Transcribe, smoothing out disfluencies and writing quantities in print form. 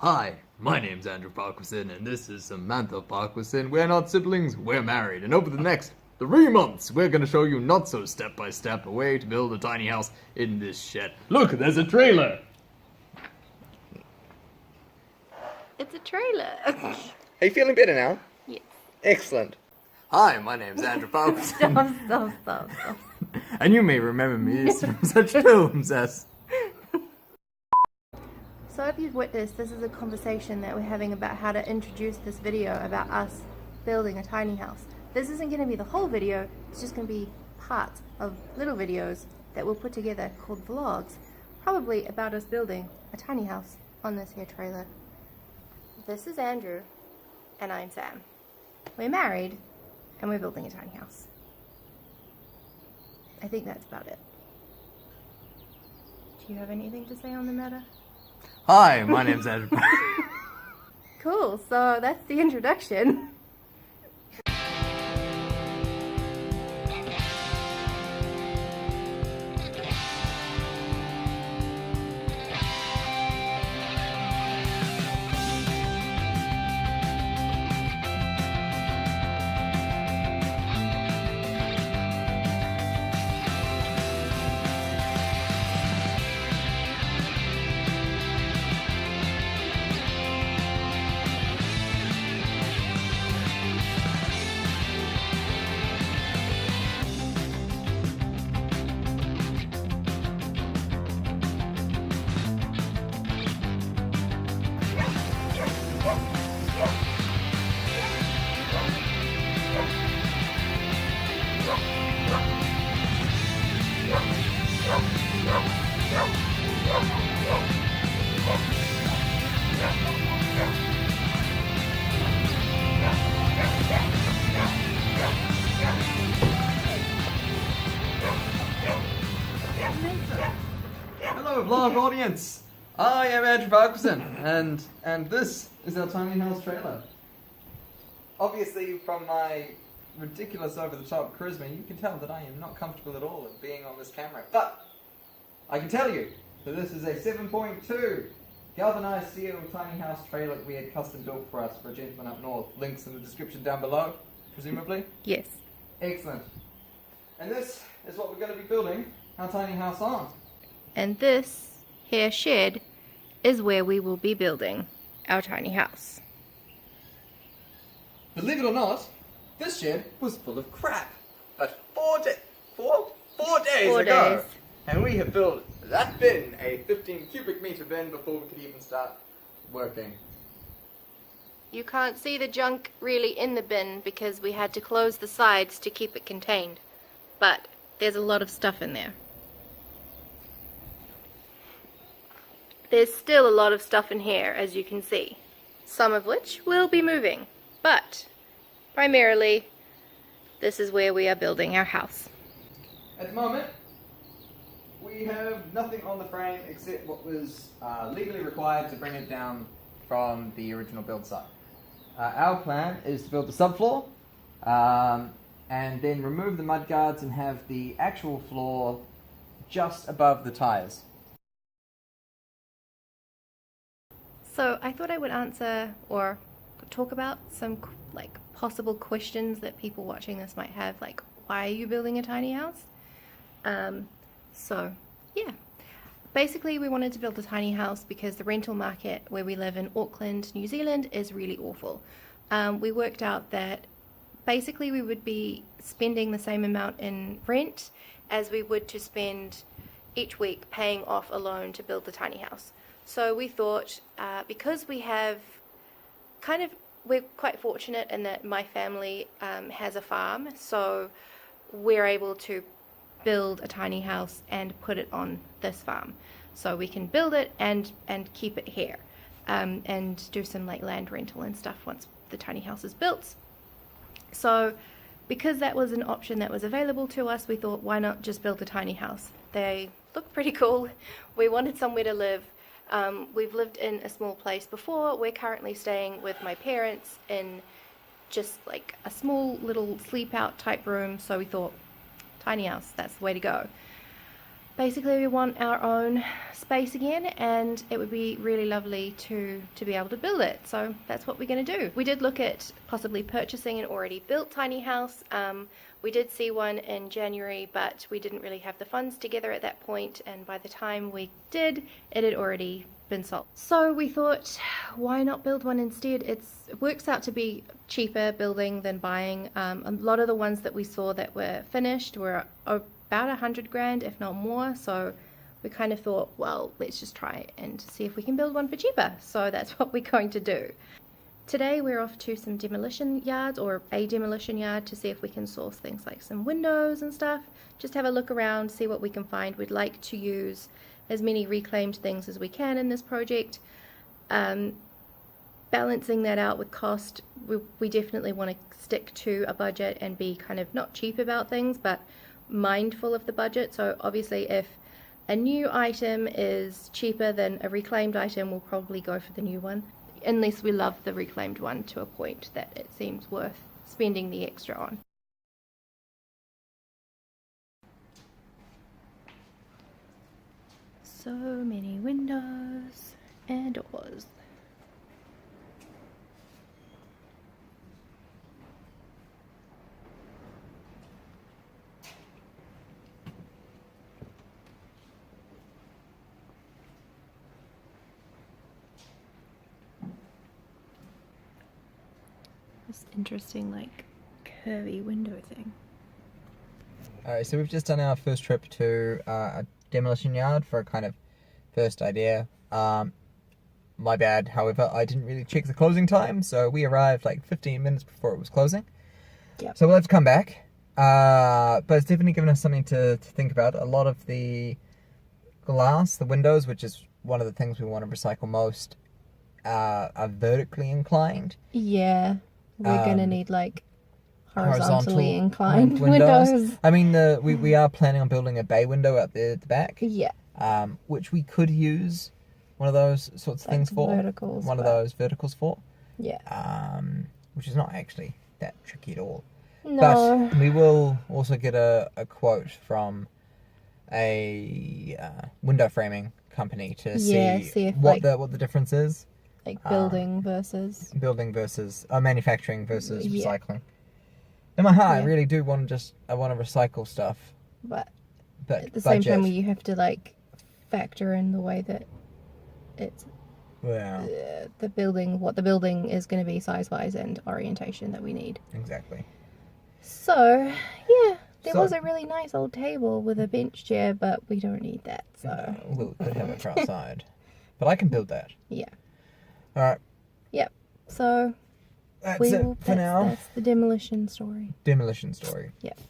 Hi, my name's Andrew Parkinson, and this is Samantha Parkinson. We're not siblings, we're married, and over the next 3 months, we're gonna show you not so step-by-step a way to build a tiny house in this shed. Look, there's a trailer! It's a trailer. Are you feeling better now? Yes. Excellent. Hi, my name's Andrew Parkinson. Stop. And you may remember me from such films as... So if you've witnessed, this is a conversation that we're having about how to introduce this video about us building a tiny house. This isn't going to be the whole video, it's just going to be parts of little videos that we'll put together called vlogs, probably about us building a tiny house on this here trailer. This is Andrew, and I'm Sam. We're married, and we're building a tiny house. I think that's about it. Do you have anything to say on the matter? Hi, my name's Andrew Parkinson. Cool, so that's the introduction. Hello, vlog audience! I am Andrew Parkinson, and this is our tiny house trailer. Obviously, from my ridiculous over-the-top charisma, you can tell that I am not comfortable at all in being on this camera. But I can tell you that this is a 7.2 galvanized steel tiny house trailer we had custom built for us for a gentleman up north. Links in the description down below, presumably. Yes. Excellent. And this is what we're going to be building our tiny house on. And this here shed is where we will be building our tiny house. Believe it or not, this shed was full of crap. But 4 days Four ago, days. and we have built that bin, a 15 cubic meter bin, before we could even start working. You can't see the junk really in the bin because we had to close the sides to keep it contained. But there's a lot of stuff in there. There's still a lot of stuff in here, as you can see. Some of which will be moving. But primarily, this is where we are building our house. At the moment, we have nothing on the frame except what was legally required to bring it down from the original build site. Our plan is to build the subfloor, and then remove the mud guards and have the actual floor just above the tires. So I thought I would answer or talk about some possible questions that people watching this might have, like why are you building a tiny house? So yeah, basically we wanted to build a tiny house because the rental market where we live in Auckland, New Zealand is really awful. We worked out that basically we would be spending the same amount in rent as we would to spend each week paying off a loan to build the tiny house. So we thought, because we have we're quite fortunate in that my family has a farm, so we're able to build a tiny house and put it on this farm. So we can build it and keep it here, and do some land rental and stuff once the tiny house is built. So because that was an option that was available to us, we thought, why not just build a tiny house? They look pretty cool. We wanted somewhere to live. We've lived in a small place before. We're currently staying with my parents in just a small little sleep out type room, so we thought tiny house, that's the way to go. basically we want our own space again, and it would be really lovely to be able to build it. So that's what we're going to do. We did look at possibly purchasing an already built tiny house. We did see one in January, but we didn't really have the funds together at that point, and by the time we did, it had already been sold. So we thought, why not build one instead? It works out to be cheaper building than buying. A lot of the ones that we saw that were finished were about 100 grand, if not more. So we kind of thought, well, let's just try and see if we can build one for cheaper. So that's what we're going to do. Today we're off to some demolition yards, or a demolition yard, to see if we can source things like some windows and stuff. Just have a look around, see what we can find. We'd like to use as many reclaimed things as we can in this project. Balancing that out with cost, we definitely want to stick to a budget and be kind of not cheap about things, but mindful of the budget. So obviously if a new item is cheaper than a reclaimed item, we'll probably go for the new one, unless we love the reclaimed one to a point that it seems worth spending the extra on. So many windows and doors. This interesting, like, curvy window thing. Alright, so we've just done our first trip to a demolition yard for a kind of first idea. My bad, however, I didn't really check the closing time, so we arrived like 15 minutes before it was closing. Yep. So we'll have to come back. But it's definitely given us something to think about. A lot of the glass, the windows, which is one of the things we want to recycle most, are vertically inclined. Yeah, we're gonna need like horizontally horizontal inclined windows. I mean, we are planning on building a bay window out there at the back. Yeah. Which we could use one of those sorts of things for. Verticals. One of those verticals for. Yeah. Which is not actually that tricky at all. No. But we will also get a quote from a window framing company to see if, what like, the difference is. Like building versus manufacturing versus recycling. In my heart, I really do want to recycle stuff. But But at the same time, you have to like factor in the way that it's the building, what the building is going to be size-wise and orientation that we need. Exactly. So yeah, there was a really nice old table with a bench chair, but we don't need that. So we'll have it for outside. But I can build that. Yeah. All right. Yep. So That's it for now. That's the demolition story. Demolition story. Yep.